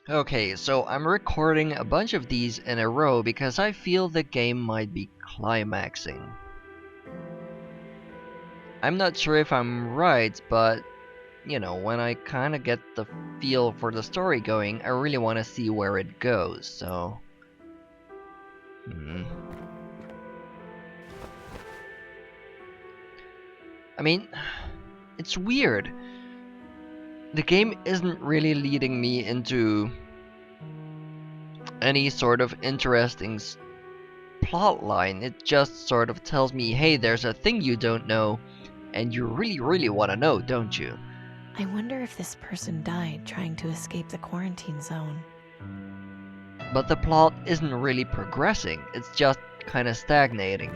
Okay, so I'm recording a bunch of these in a row because I feel the game might be climaxing. I'm not sure if I'm right, but you know, when I kinda get the feel for the story going, I really want to see where it goes, so... Hmm. I mean, it's weird. The game isn't really leading me into any sort of interesting plot line. It just sort of tells me, hey, there's a thing you don't know, and you really want to know, don't you? I wonder if this person died trying to escape the quarantine zone. But the plot isn't really progressing, it's just kinda stagnating.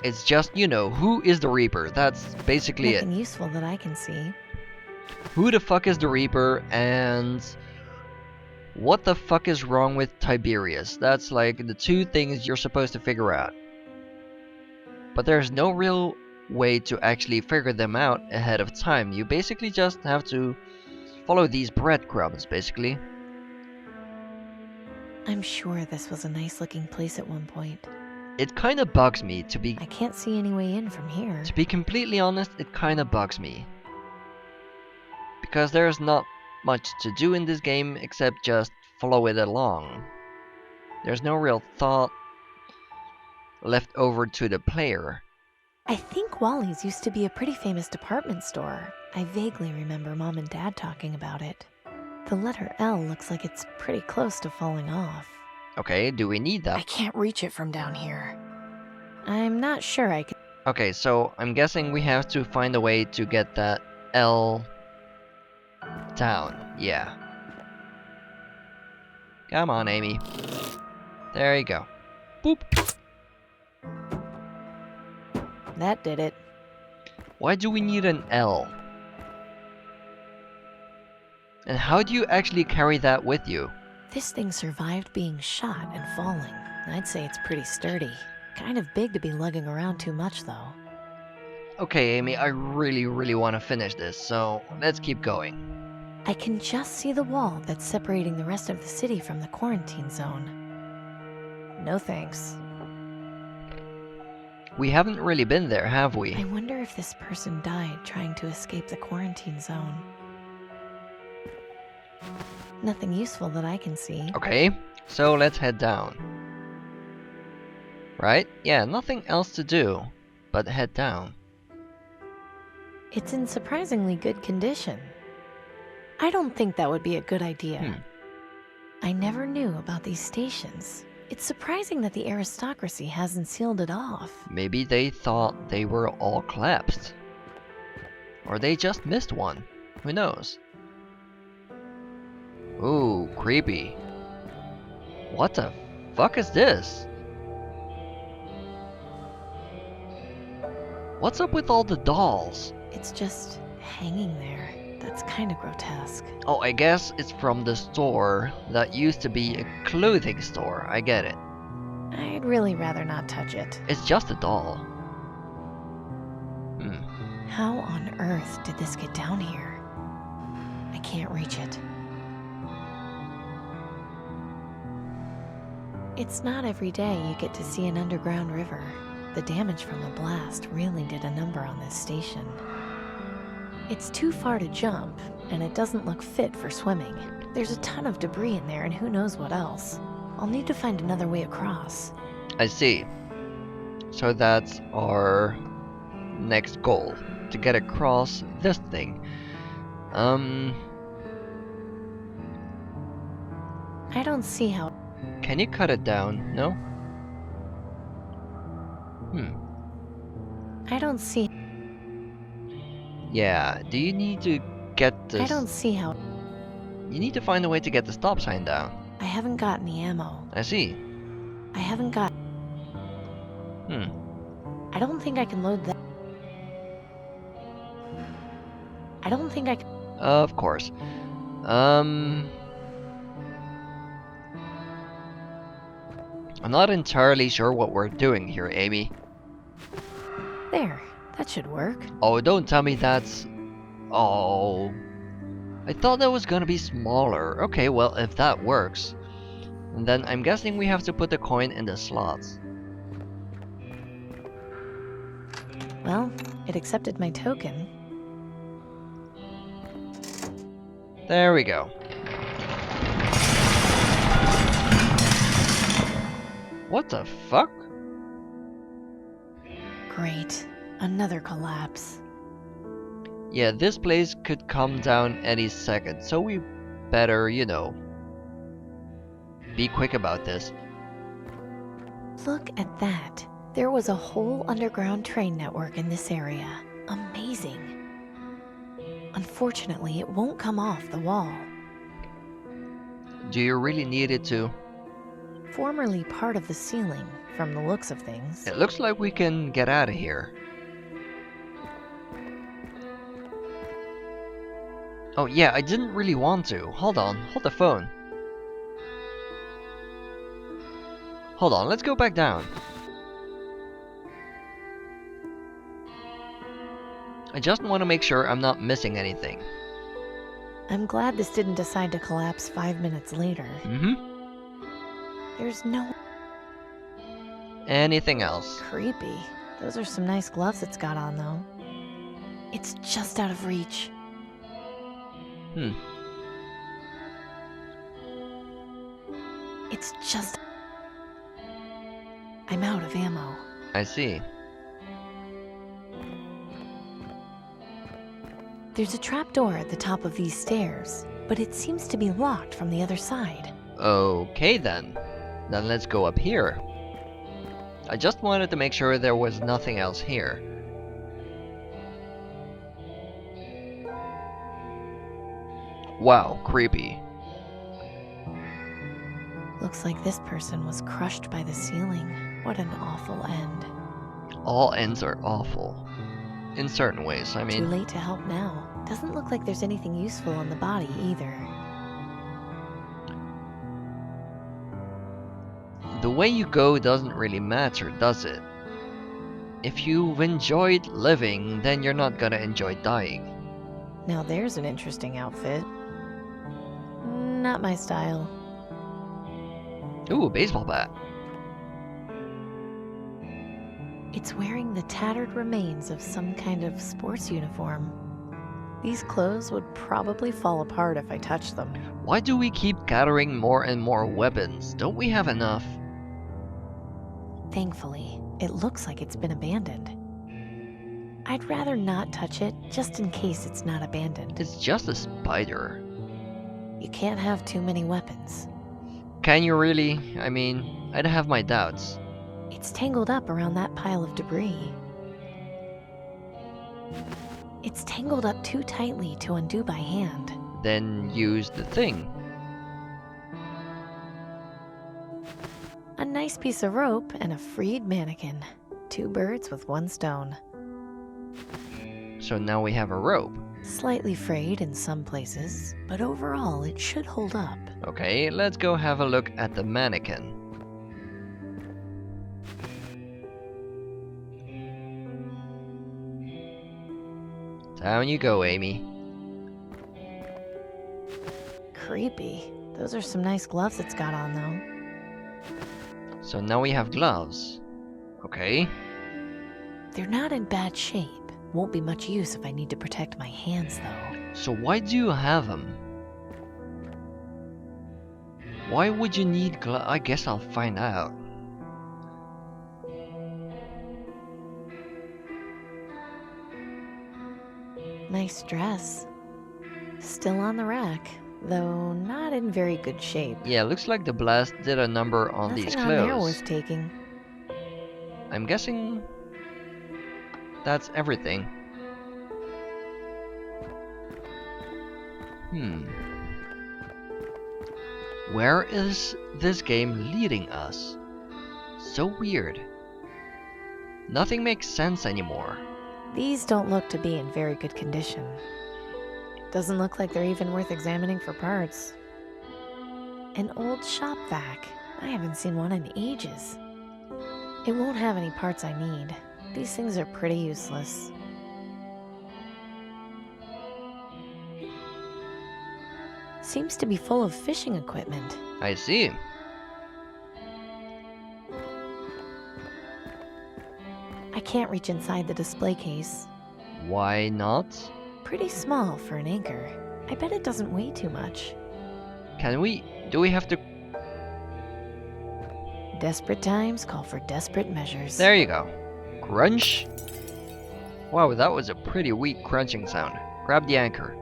It's just, you know, who is the Reaper? That's basically it. Nothing useful that I can see. Who the fuck is the Reaper, and what the fuck is wrong with Tiberius? That's like the two things you're supposed to figure out. But there's no real way to actually figure them out ahead of time. You basically just have to follow these breadcrumbs, basically. I'm sure this was a nice looking place at one point. It kinda bugs me, I can't see any way in from here. to be completely honest, it kinda bugs me. Because there's not much to do in this game except just follow it along. There's no real thought left over to the player. I think Wally's used to be a pretty famous department store. I vaguely remember Mom and Dad talking about it. The letter L looks like it's pretty close to falling off. Okay, do we need I that? can't reach it from down here. I'm not sure I can. Okay, so I'm guessing we have to find a way to get that L down. Yeah. Come on, Amy. There you go. Boop. That did it. Why do we need an L? And how do you actually carry that with you? This thing survived being shot and falling. I'd say it's pretty sturdy. Kind of big to be lugging around too much, though. Okay, Amy, I really want to finish this, so let's keep going. I can just see the wall that's separating the rest of the city from the quarantine zone. No thanks. We haven't really been there, have we? I wonder if this person died trying to escape the quarantine zone. Nothing useful that I can see. Okay, so let's head down. Right? Yeah, nothing else to do but head down. It's in surprisingly good condition. I don't think that would be a good idea. I never knew about these stations. It's surprising that the aristocracy hasn't sealed it off. Maybe they thought they were all collapsed. Or they just missed one. Who knows? Ooh, creepy. What the fuck is this? What's up with all the dolls? It's just hanging there. That's kind of grotesque. Oh, I guess it's from the store that used to be a clothing store. I get it. I'd really rather not touch it. It's just a doll. How on earth did this get down here? I can't reach it. It's not every day you get to see an underground river. The damage from the blast really did a number on this station. It's too far to jump, and it doesn't look fit for swimming. There's a ton of debris in there and who knows what else. I'll need to find another way across. I see. So that's our next goal. To get across this thing. I don't see how... Can you cut it down? No? I don't see... Yeah, do you need to get this... I don't see how... You need to find a way to get the stop sign down. I haven't got any ammo. I see. I haven't got... I don't think I can load that. I don't think I can... Of course. I'm not entirely sure what we're doing here, Amy. There. That should work. Oh, don't tell me that's... Oh... I thought that was gonna be smaller. Okay, well, if that works. And then I'm guessing we have to put the coin in the slots. Well, it accepted my token. There we go. What the fuck? Great. Another collapse. Yeah, this place could come down any second, so we better, you know, be quick about this. Look at that. There was a whole underground train network in this area. Amazing. Unfortunately, it won't come off the wall. Do you really need it to? Formerly part of the ceiling, from the looks of things. It looks like we can get out of here. Oh yeah, I didn't really want to. Hold on, hold the phone. Hold on, let's go back down. I just want to make sure I'm not missing anything. I'm glad this didn't decide to collapse 5 minutes later. There's no... Anything else? Creepy. Those are some nice gloves it's got on, though. It's just out of reach. It's just... I'm out of ammo. I see. There's a trapdoor at the top of these stairs, but it seems to be locked from the other side. Okay then. Then let's go up here. I just wanted to make sure there was nothing else here. Wow, creepy. Looks like this person was crushed by the ceiling. What an awful end. All ends are awful. In certain ways, I mean. Too late to help now. Doesn't look like there's anything useful on the body either. The way you go doesn't really matter, does it? If you've enjoyed living, then you're not gonna enjoy dying. Now there's an interesting outfit. Not my style. Ooh, a baseball bat. It's wearing the tattered remains of some kind of sports uniform. These clothes would probably fall apart if I touched them. Why do we keep gathering more and more weapons? Don't we have enough? Thankfully, it looks like it's been abandoned. I'd rather not touch it, just in case it's not abandoned. It's just a spider. You can't have too many weapons. Can you really? I mean, I'd have my doubts. It's tangled up around that pile of debris. It's tangled up too tightly to undo by hand. Then use the thing. A nice piece of rope and a freed mannequin. 2 birds with 1 stone. So now we have a rope. Slightly frayed in some places, but overall it should hold up. Okay, let's go have a look at the mannequin. Down you go, Amy. Creepy. Those are some nice gloves it's got on, though. So now we have gloves. Okay. They're not in bad shape. Won't be much use if I need to protect my hands, though. So why do you have them? Why would you need gloves? I guess I'll find out. Nice dress. Still on the rack, though not in very good shape. Yeah, looks like the blast did a number on these Nothing on there clothes. worth taking. I'm guessing that's everything. Where is this game leading us? So weird. Nothing makes sense anymore. These don't look to be in very good condition. Doesn't look like they're even worth examining for parts. An old shop vac. I haven't seen one in ages. It won't have any parts I need. These things are pretty useless. seems to be full of fishing equipment. I see. I can't reach inside the display case. Why not? Pretty small for an anchor. I bet it doesn't weigh too much. Do we have to... Desperate times call for desperate measures. There you go. Crunch. Wow, that was a pretty weak crunching sound. Grab the anchor.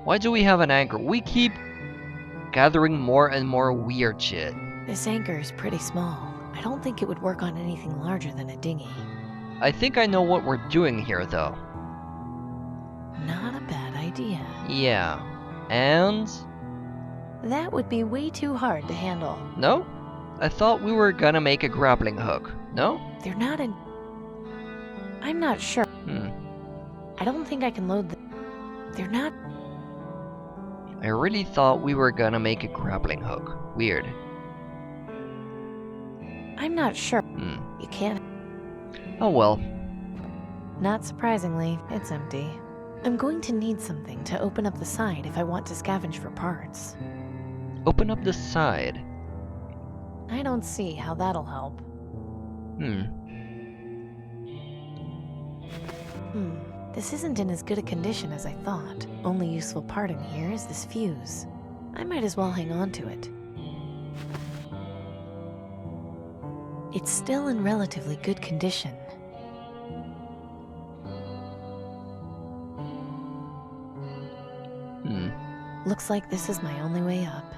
Why do we have an anchor? We keep gathering more and more weird shit. This anchor is pretty small. I don't think it would work on anything larger than a dinghy. I think I know what we're doing here, though. Not a bad idea. Yeah. And... That would be way too hard to handle. No? I thought we were gonna make a grappling hook. No? They're not in... I'm not sure. I don't think I can load the... They're not... I really thought we were gonna make a grappling hook. Weird. I'm not sure. You can't... Oh well. Not surprisingly, it's empty. I'm going to need something to open up the side if I want to scavenge for parts. Open up the side. I don't see how that'll help. This isn't in as good a condition as I thought. Only useful part in here is this fuse. I might as well hang on to it. It's still in relatively good condition. Looks like this is my only way up.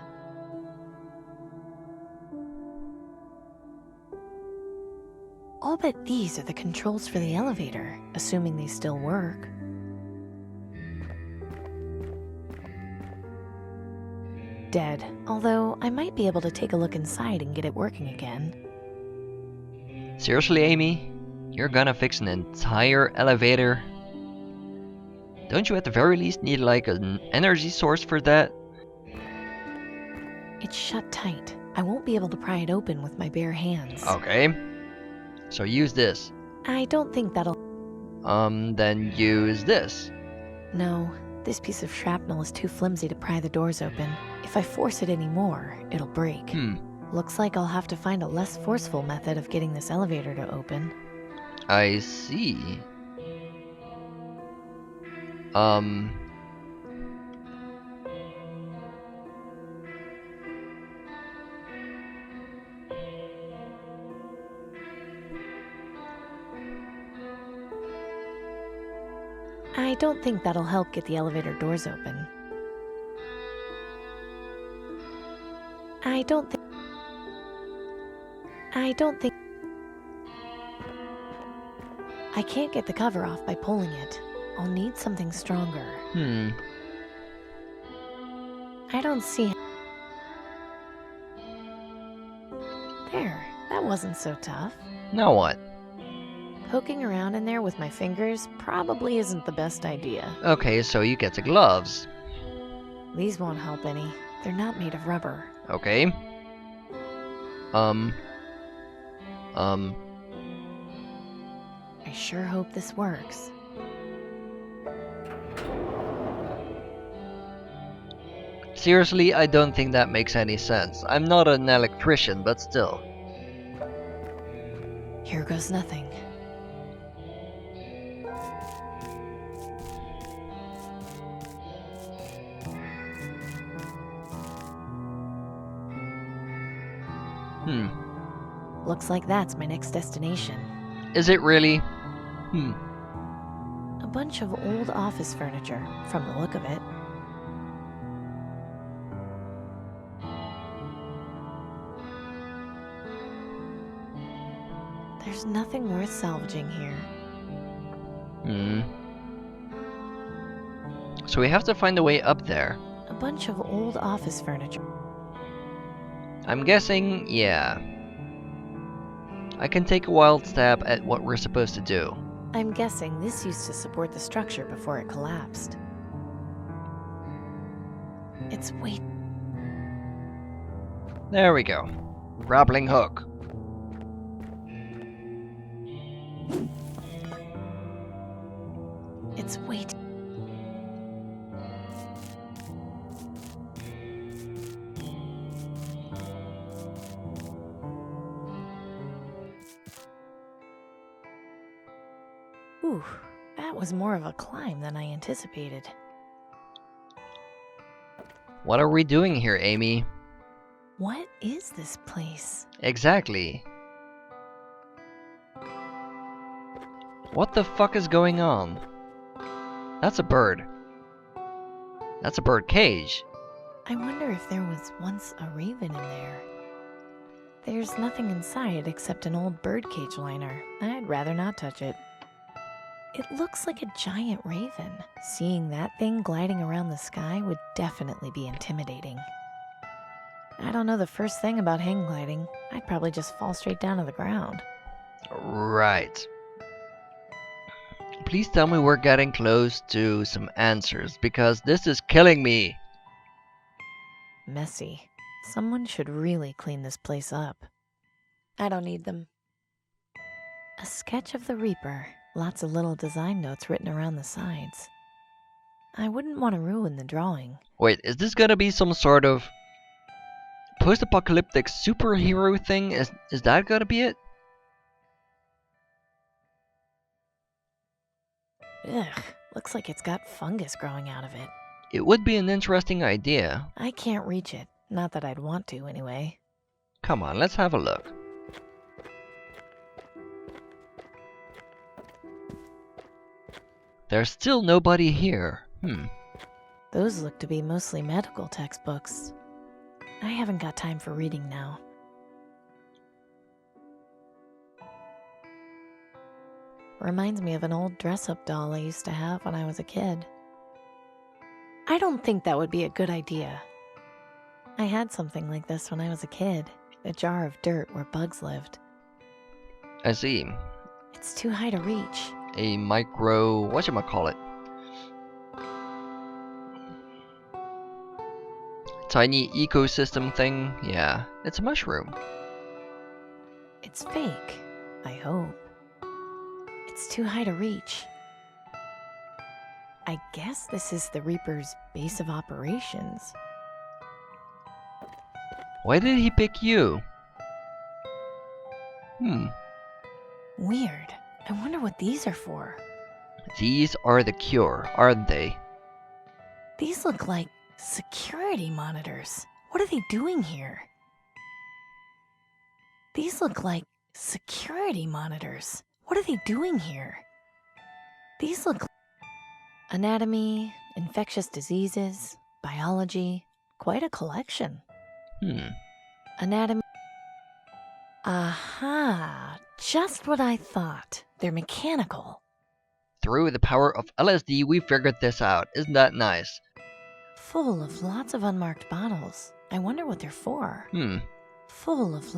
I'll bet these are the controls for the elevator, assuming they still work. Dead, although I might be able to take a look inside and get it working again. Seriously, Amy? You're gonna fix an entire elevator? Don't you at the very least need like an energy source for that? It's shut tight. I won't be able to pry it open with my bare hands. Okay. So use this. I don't think that'll... Then use this. No, this piece of shrapnel is too flimsy to pry the doors open. If I force it anymore, it'll break. Looks like I'll have to find a less forceful method of getting this elevator to open. I see. I don't think that'll help get the elevator doors open. I don't think... I can't get the cover off by pulling it. I'll need something stronger. I don't see... There, that wasn't so tough. Now what? Poking around in there with my fingers probably isn't the best idea. Okay, so you get the gloves. These won't help any. They're not made of rubber. Okay. I sure hope this works. Seriously, I don't think that makes any sense. I'm not an electrician, but still. Here goes nothing. Looks like that's my next destination. Is it really? A bunch of old office furniture, from the look of it. There's nothing worth salvaging here. So we have to find a way up there. A bunch of old office furniture. I'm guessing, yeah. I can take a wild stab at what we're supposed to do. I'm guessing this used to support the structure before it collapsed. It's way... There we go. Grappling hook. It's way too... Ooh, that was more of a climb than I anticipated. What are we doing here, Amy? What is this place? Exactly. What the fuck is going on? That's a bird. That's a bird cage. I wonder if there was once a raven in there. There's nothing inside except an old birdcage liner. I'd rather not touch it. It looks like a giant raven. Seeing that thing gliding around the sky would definitely be intimidating. I don't know the first thing about hang gliding. I'd probably just fall straight down to the ground. Right. Please tell me we're getting close to some answers, because this is killing me. Messy. Someone should really clean this place up. I don't need them. A sketch of the Reaper. Lots of little design notes written around the sides. I wouldn't want to ruin the drawing. Wait, is this gonna be some sort of post-apocalyptic superhero thing? Is that gonna be it? Ugh, looks like it's got fungus growing out of it. It would be an interesting idea. I can't reach it. Not that I'd want to, anyway. Come on, let's have a look. There's still nobody here. Those look to be mostly medical textbooks. I haven't got time for reading now. Reminds me of an old dress-up doll I used to have when I was a kid. I don't think that would be a good idea. I had something like this when I was a kid. A jar of dirt where bugs lived. I see. It's too high to reach. A micro... whatchamacallit? Tiny ecosystem thing? Yeah, it's a mushroom. It's fake, I hope. It's too high to reach. I guess this is the Reaper's base of operations. Why did he pick you? Weird. I wonder what these are for. These are the cure, aren't they? These look like security monitors. What are they doing here? These look like security monitors. What are they doing here? These look like anatomy, infectious diseases, biology. Quite a collection. Anatomy. Aha! Just what I thought. They're mechanical. Through the power of LSD, we figured this out. Isn't that nice? Full of lots of unmarked bottles. I wonder what they're for. Full of...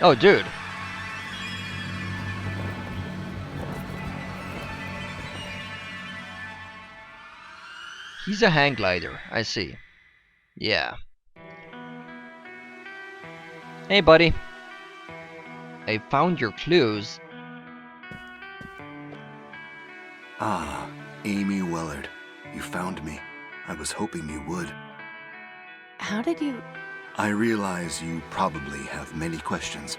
Oh, dude. He's a hang glider, I see. Yeah. Hey, buddy. I found your clues. Ah, Amy Willard. You found me. I was hoping you would. How did you... I realize you probably have many questions.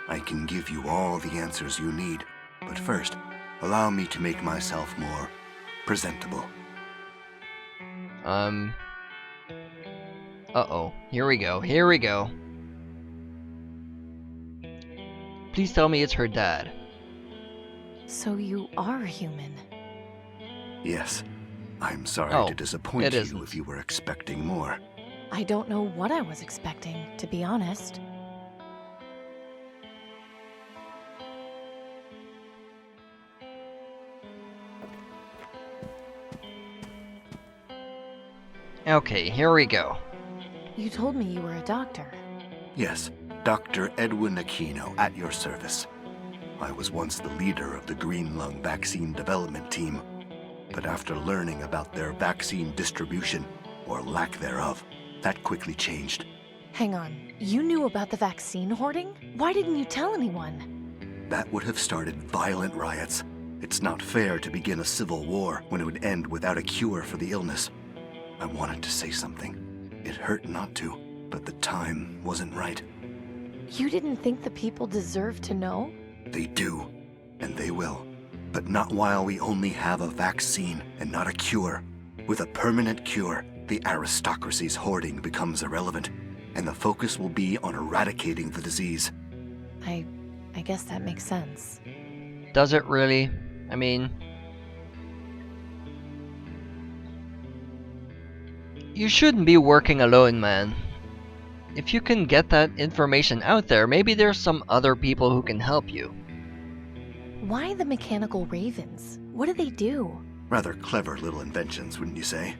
I can give you all the answers you need, but first, allow me to make myself more presentable. Uh-oh. Here we go. Here we go. Please tell me it's her dad. So you are human. Yes. I'm sorry to disappoint it you isn't. if you were expecting more. I don't know what I was expecting, to be honest. Okay, here we go. You told me you were a doctor. Yes, Dr. Edwin Aquino, at your service. I was once the leader of the Green Lung vaccine development team, but after learning about their vaccine distribution, or lack thereof, that quickly changed. Hang on, you knew about the vaccine hoarding? Why didn't you tell anyone? That would have started violent riots. It's not fair to begin a civil war when it would end without a cure for the illness. I wanted to say something. It hurt not to, but the time wasn't right. You didn't think the people deserved to know? They do, and they will. But not while we only have a vaccine and not a cure. With a permanent cure, the aristocracy's hoarding becomes irrelevant, and the focus will be on eradicating the disease. I guess that makes sense. Does it really? I mean, you shouldn't be working alone, man. If you can get that information out there, maybe there's some other people who can help you. Why the mechanical ravens? What do they do? Rather clever little inventions, wouldn't you say?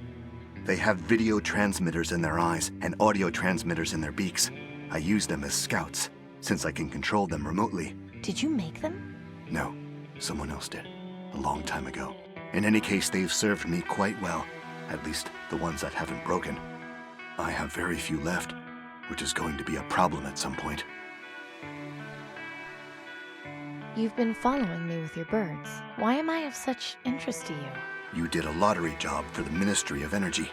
They have video transmitters in their eyes and audio transmitters in their beaks. I use them as scouts, since I can control them remotely. Did you make them? No, someone else did, a long time ago. In any case, they've served me quite well, at least the ones that haven't broken. I have very few left, which is going to be a problem at some point. You've been following me with your birds. Why am I of such interest to you? You did a lottery job for the Ministry of Energy.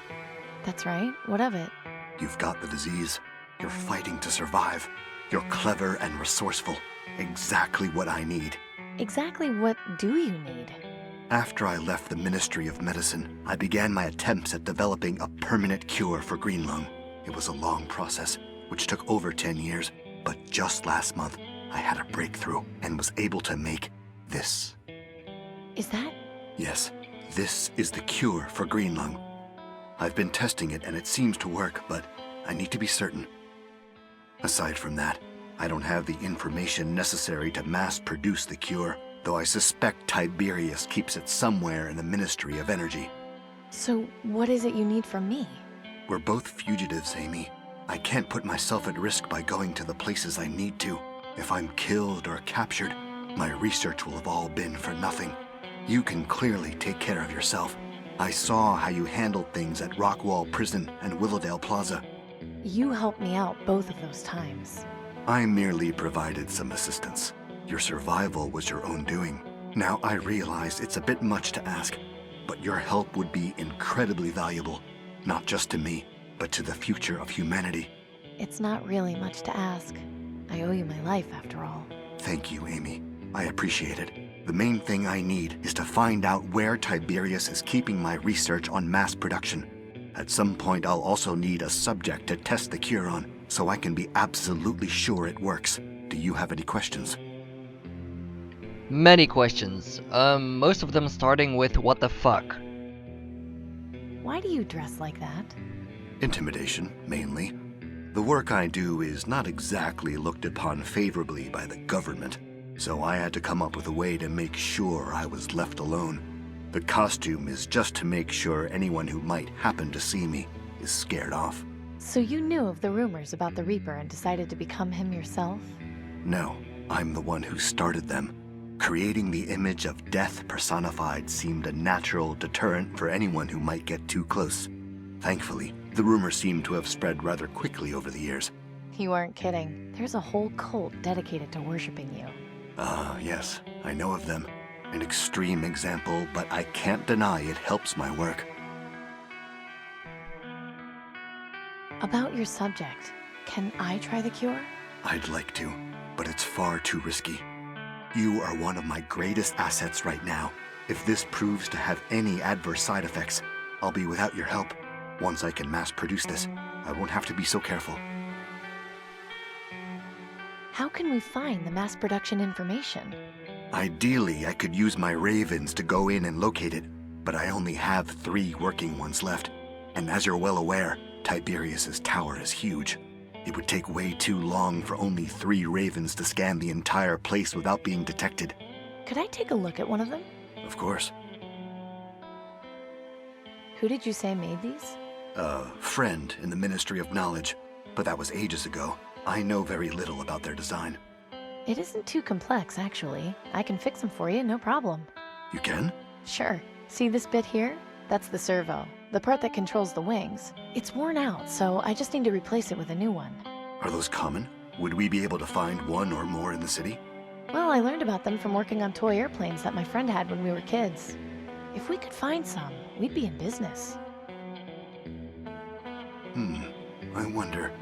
That's right. What of it? You've got the disease. You're fighting to survive. You're clever and resourceful. Exactly what I need. Exactly what do you need? After I left the Ministry of Medicine, I began my attempts at developing a permanent cure for green lung. It was a long process, which took over 10 years, but just last month, I had a breakthrough and was able to make this. Is that? Yes, this is the cure for green lung. I've been testing it and it seems to work, but I need to be certain. Aside from that, I don't have the information necessary to mass produce the cure, though I suspect Tiberius keeps it somewhere in the Ministry of Energy. So what is it you need from me? We're both fugitives, Amy. I can't put myself at risk by going to the places I need to. If I'm killed or captured, my research will have all been for nothing. You can clearly take care of yourself. I saw how you handled things at Rockwall Prison and Willowdale Plaza. You helped me out both of those times. I merely provided some assistance. Your survival was your own doing. Now I realize it's a bit much to ask, but your help would be incredibly valuable, not just to me, but to the future of humanity. It's not really much to ask. I owe you my life, after all. Thank you, Amy. I appreciate it. The main thing I need is to find out where Tiberius is keeping my research on mass production. At some point, I'll also need a subject to test the cure on, so I can be absolutely sure it works. Do you have any questions? Many questions. Most of them starting with what the fuck. Why do you dress like that? Intimidation, mainly. The work I do is not exactly looked upon favorably by the government, so I had to come up with a way to make sure I was left alone. The costume is just to make sure anyone who might happen to see me is scared off. So you knew of the rumors about the Reaper and decided to become him yourself? No, I'm the one who started them. Creating the image of death personified seemed a natural deterrent for anyone who might get too close. Thankfully, the rumors seem to have spread rather quickly over the years. You weren't kidding. There's a whole cult dedicated to worshipping you. Yes, I know of them. An extreme example, but I can't deny it helps my work. About your subject, can I try the cure? I'd like to, but it's far too risky. You are one of my greatest assets right now. If this proves to have any adverse side effects, I'll be without your help. Once I can mass produce this, I won't have to be so careful. How can we find the mass production information? Ideally, I could use my ravens to go in and locate it, but I only have 3 working ones left. And as you're well aware, Tiberius's tower is huge. It would take way too long for only 3 ravens to scan the entire place without being detected. Could I take a look at one of them? Of course. Who did you say made these? A friend in the Ministry of Knowledge, but that was ages ago. I know very little about their design. It isn't too complex, actually. I can fix them for you, no problem. You can? Sure. See this bit here? That's the servo, the part that controls the wings. It's worn out, so I just need to replace it with a new one. Are those common? Would we be able to find one or more in the city? Well, I learned about them from working on toy airplanes that my friend had when we were kids. If we could find some, we'd be in business. I wonder.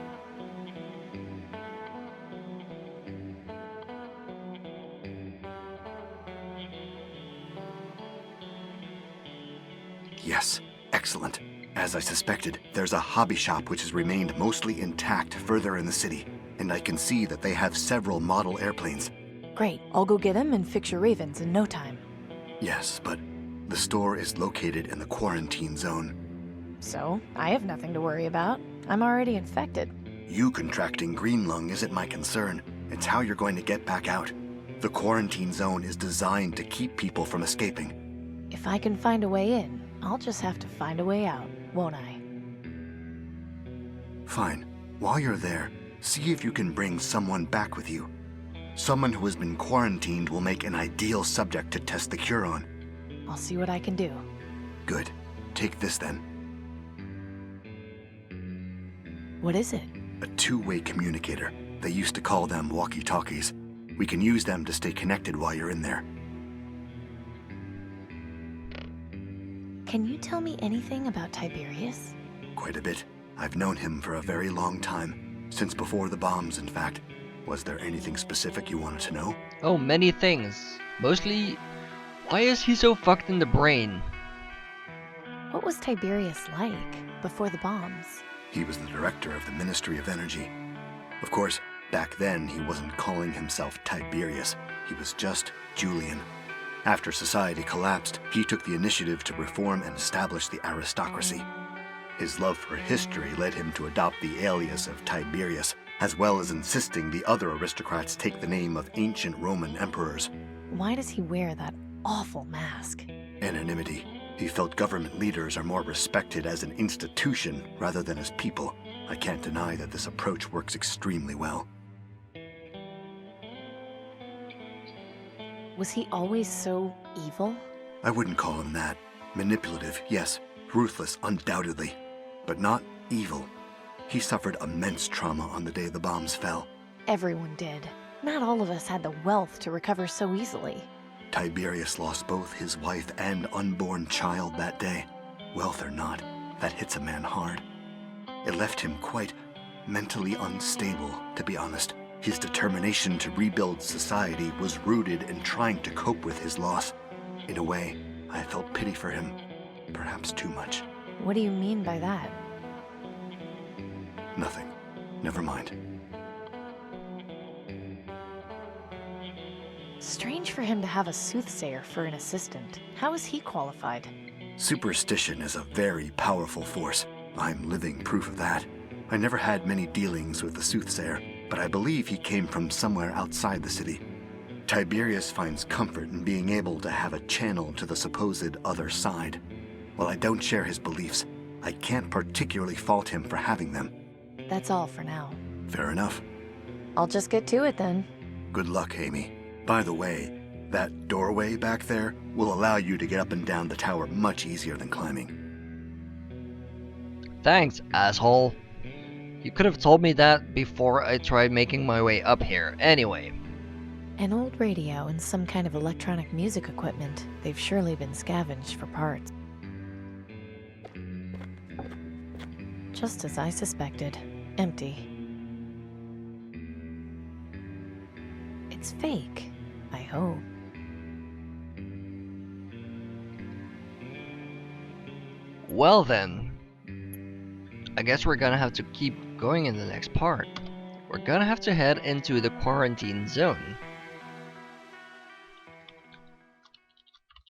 Yes, excellent. As I suspected, there's a hobby shop which has remained mostly intact further in the city, and I can see that they have several model airplanes. Great, I'll go get him and fix your ravens in no time. Yes, but the store is located in the quarantine zone. So, I have nothing to worry about. I'm already infected. You contracting green lung isn't my concern. It's how you're going to get back out. The quarantine zone is designed to keep people from escaping. If I can find a way in, I'll just have to find a way out, won't I? Fine. While you're there, see if you can bring someone back with you. Someone who has been quarantined will make an ideal subject to test the cure on. I'll see what I can do. Good. Take this then. What is it? A two-way communicator. They used to call them walkie-talkies. We can use them to stay connected while you're in there. Can you tell me anything about Tiberius? Quite a bit. I've known him for a very long time. Since before the bombs, in fact. Was there anything specific you wanted to know? Oh, many things. Mostly, why is he so fucked in the brain? What was Tiberius like before the bombs? He was the director of the Ministry of Energy. Of course, back then he wasn't calling himself Tiberius. He was just Julian. After society collapsed, he took the initiative to reform and establish the aristocracy. His love for history led him to adopt the alias of Tiberius, as well as insisting the other aristocrats take the name of ancient Roman emperors. Why does he wear that awful mask? Anonymity. He felt government leaders are more respected as an institution rather than as people. I can't deny that this approach works extremely well. Was he always so evil? I wouldn't call him that. Manipulative, yes. Ruthless, undoubtedly. But not evil. He suffered immense trauma on the day the bombs fell. Everyone did. Not all of us had the wealth to recover so easily. Tiberius lost both his wife and unborn child that day. Wealth or not, that hits a man hard. It left him quite mentally unstable, to be honest. His determination to rebuild society was rooted in trying to cope with his loss. In a way, I felt pity for him. Perhaps too much. What do you mean by that? Nothing. Never mind. Strange for him to have a soothsayer for an assistant. How is he qualified? Superstition is a very powerful force. I'm living proof of that. I never had many dealings with the soothsayer, but I believe he came from somewhere outside the city. Tiberius finds comfort in being able to have a channel to the supposed other side. While I don't share his beliefs, I can't particularly fault him for having them. That's all for now. Fair enough. I'll just get to it then. Good luck, Amy. By the way, that doorway back there will allow you to get up and down the tower much easier than climbing. Thanks, asshole. You could have told me that before I tried making my way up here. Anyway. An old radio and some kind of electronic music equipment. They've surely been scavenged for parts. Just as I suspected. Empty. It's fake, I hope. Well then. I guess we're gonna have to keep going in the next part. We're gonna have to head into the quarantine zone.